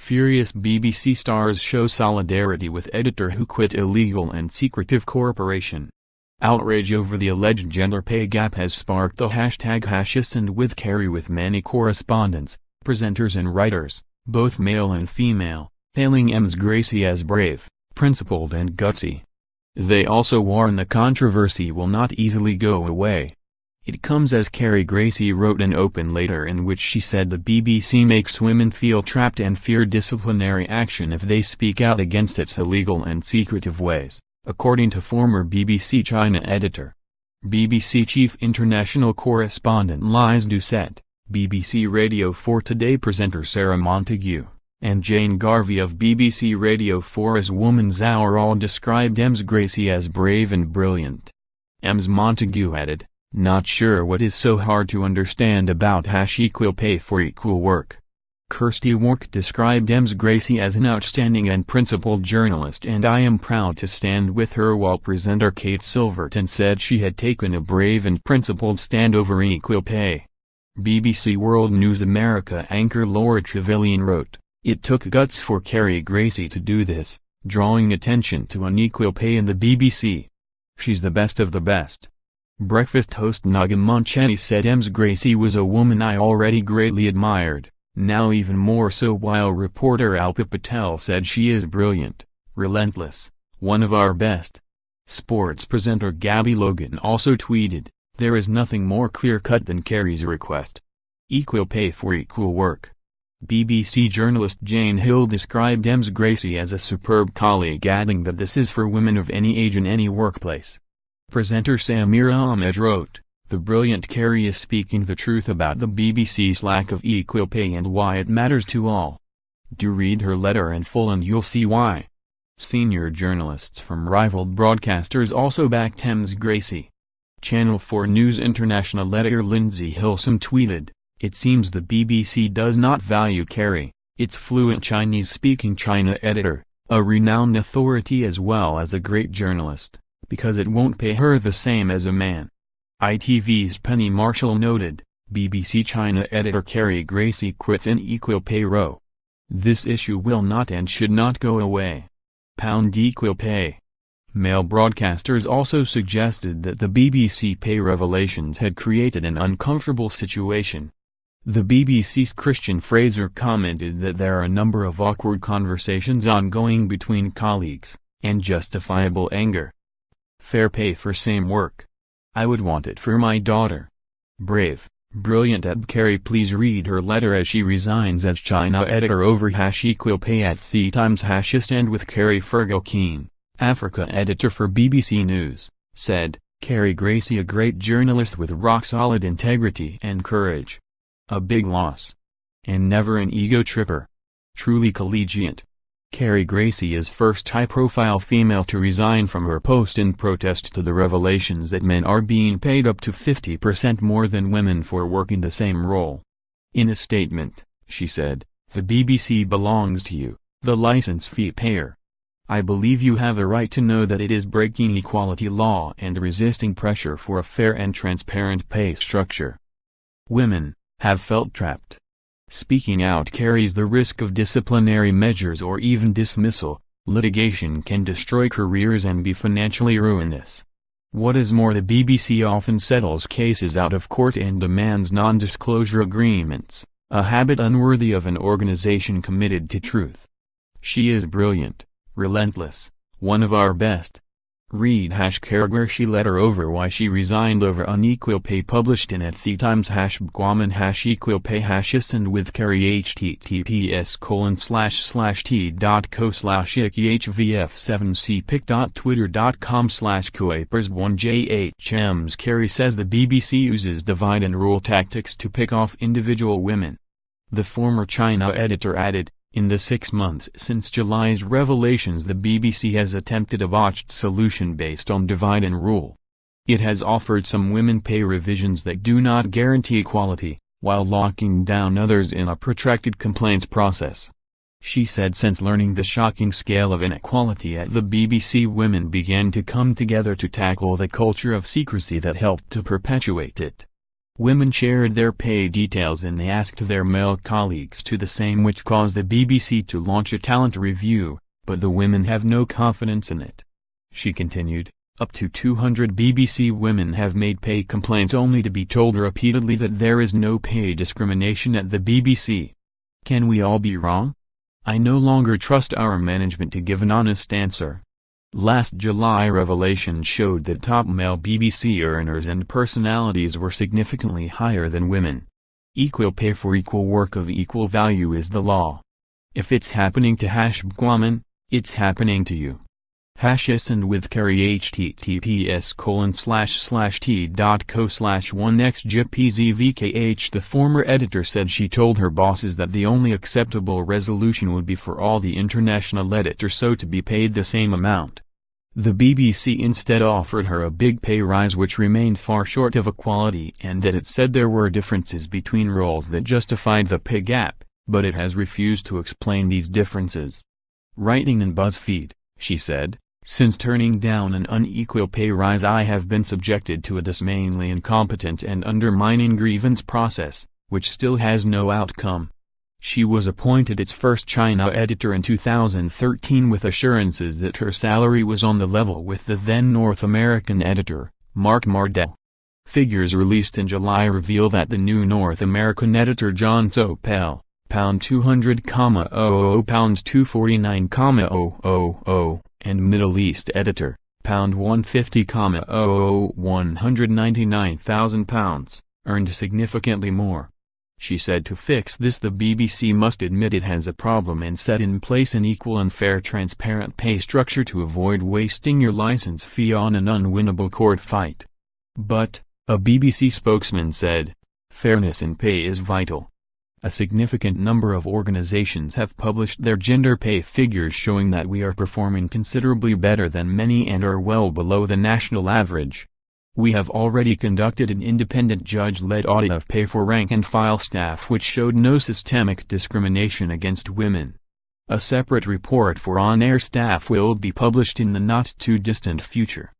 Furious BBC stars show solidarity with editor who quit illegal and secretive corporation. Outrage over the alleged gender pay gap has sparked the ##HashIsandWith Carrie with many correspondents, presenters and writers, both male and female, hailing Ms Gracie as brave, principled and gutsy. They also warn the controversy will not easily go away. It comes as Carrie Gracie wrote an open letter in which she said the BBC makes women feel trapped and fear disciplinary action if they speak out against its illegal and secretive ways, according to former BBC China editor. BBC Chief International Correspondent Lyse Doucet, BBC Radio 4 Today presenter Sarah Montague, and Jane Garvey of BBC Radio 4's Woman's Hour all described Ms Gracie as brave and brilliant. Ms Montague added, "Not sure what is so hard to understand about #equal pay for equal work." Kirsty Wark described Ms Gracie as an outstanding and principled journalist, and I am proud to stand with her, while presenter Kate Silverton said she had taken a brave and principled stand over equal pay. BBC World News America anchor Laura Trevelyan wrote, "It took guts for Carrie Gracie to do this, drawing attention to unequal pay in the BBC. She's the best of the best." Breakfast host Naga Munchetty said Ms Gracie was a woman I already greatly admired, now even more so, while reporter Alpa Patel said she is brilliant, relentless, one of our best. Sports presenter Gabby Logan also tweeted, "There is nothing more clear-cut than Carrie's request. Equal pay for equal work." BBC journalist Jane Hill described Ms Gracie as a superb colleague, adding that this is for women of any age in any workplace. Presenter Samira Ahmed wrote, "The brilliant Carrie is speaking the truth about the BBC's lack of equal pay and why it matters to all. Do read her letter in full and you'll see why." Senior journalists from rival broadcasters also backed Ms Gracie. Channel 4 News International editor Lindsay Hilsum tweeted, "It seems the BBC does not value Carrie, its fluent Chinese-speaking China editor, a renowned authority as well as a great journalist, because it won't pay her the same as a man." ITV's Penny Marshall noted, BBC China editor Carrie Gracie quits in equal pay row. "This issue will not and should not go away. Equal pay." Male broadcasters also suggested that the BBC pay revelations had created an uncomfortable situation. The BBC's Christian Fraser commented that there are a number of awkward conversations ongoing between colleagues, and justifiable anger. "Fair pay for same work. I would want it for my daughter. Brave, brilliant." Carrie please read her letter as she resigns as China editor over #equal pay at The Times. #Stand with Carrie. Fergal Keane, Africa editor for BBC News, said, "Carrie Gracie, a great journalist with rock-solid integrity and courage. A big loss. And never an ego tripper. Truly collegiate." Carrie Gracie is first high-profile female to resign from her post in protest to the revelations that men are being paid up to 50% more than women for working the same role. In a statement, she said, "The BBC belongs to you, the license fee payer. I believe you have a right to know that it is breaking equality law and resisting pressure for a fair and transparent pay structure. Women have felt trapped. Speaking out carries the risk of disciplinary measures or even dismissal. Litigation can destroy careers and be financially ruinous. What is more, the BBC often settles cases out of court and demands non-disclosure agreements, a habit unworthy of an organization committed to truth. She is brilliant, relentless, one of our best." Read Carrie Gracie letter over why she resigned over unequal pay published in at The Times. #Guaman #equal pay #isandwith Carrie https://t.co/ichvf7cpic.twitter.com/kuapers1jhms. Carrie says the BBC uses divide and rule tactics to pick off individual women. The former China editor added, "In the 6 months since July's revelations, the BBC has attempted a botched solution based on divide and rule. It has offered some women pay revisions that do not guarantee equality, while locking down others in a protracted complaints process." She said since learning the shocking scale of inequality at the BBC, women began to come together to tackle the culture of secrecy that helped to perpetuate it. Women shared their pay details and they asked their male colleagues to the same, which caused the BBC to launch a talent review, but the women have no confidence in it. She continued, up to 200 BBC women have made pay complaints only to be told repeatedly that there is no pay discrimination at the BBC. Can we all be wrong? I no longer trust our management to give an honest answer. Last July revelations showed that top male BBC earners and personalities were significantly higher than women. Equal pay for equal work of equal value is the law. If it's happening to #woman, it's happening to you. #and with Carrie https://t.co/1xgpzvkh. The former editor said she told her bosses that the only acceptable resolution would be for all the international editors so to be paid the same amount. The BBC instead offered her a big pay rise which remained far short of equality, and that it said there were differences between roles that justified the pay gap, but it has refused to explain these differences. Writing in BuzzFeed, she said, "Since turning down an unequal pay rise I have been subjected to a dismayingly incompetent and undermining grievance process, which still has no outcome." She was appointed its first China editor in 2013 with assurances that her salary was on the level with the then North American editor, Mark Mardell. Figures released in July reveal that the new North American editor John Sopel, £200,000, £249,000, and Middle East editor, £150,000, £199,000, earned significantly more. She said to fix this the BBC must admit it has a problem and set in place an equal and fair transparent pay structure to avoid wasting your license fee on an unwinnable court fight. But, a BBC spokesman said, fairness in pay is vital. A significant number of organizations have published their gender pay figures showing that we are performing considerably better than many and are well below the national average. We have already conducted an independent judge-led audit of pay for rank-and-file staff which showed no systemic discrimination against women. A separate report for on-air staff will be published in the not-too-distant future.